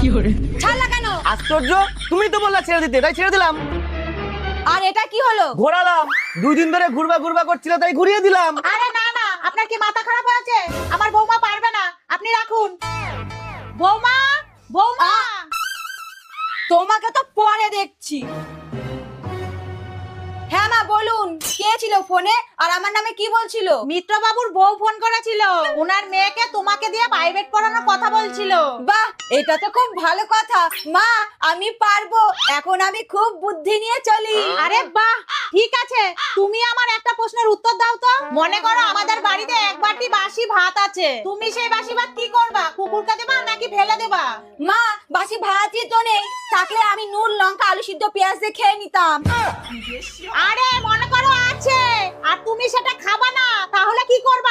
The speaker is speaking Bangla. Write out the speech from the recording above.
ছাড়লা কেন? আশ্চর্য, তুমি তো বললা ছেড়ে দিতে, তাই ছেড়ে দিলাম। আর এটা কি হলো? ঘোরালাম, 2 দিন ধরে ঘুরবা ঘুরবা করছিল তাই ঘুরিয়ে দিলাম। আরে না না, আপনার কি মাথা খারাপ হয়েছে? আমার বৌমা পারবে না, আপনি রাখুন। বৌমা, বৌমা, তোমাকে তো পরে দেখছি। হ্যাঁ মা বলুন, কে ছিল ফোনে আর আমার নামে কি বলছিল? মিত্র বাবুর বউ ফোন করেছিল, ওনার মেয়েকে তোমাকে দিয়ে প্রাইভেট পড়ানোর কথা বলছিল। বাহ, এটা তো খুব ভালো কথা। মা আমি পারবো, এখন আমি খুব বুদ্ধি নিয়ে চলি। আরে বাহ, ঠিক আছে, তুমি আমার একটা প্রশ্নের উত্তর দাও তো। মনে করো আমাদের বাড়িতে এক বাটি বাসি ভাত আছে, তুমি সেই বাসি ভাত কি করবা? কুকুরকে দেবা নাকি ফেলে দেবা? মা বাসি ভাতই তো নেই, থাকলে আমি নুন লঙ্কা আলু সিদ্ধ পেঁয়াজ দিয়ে খেয়ে নিতাম। আরে মনে করো আছে, আর তুমি সেটা খাবা না, তাহলে কি করবা?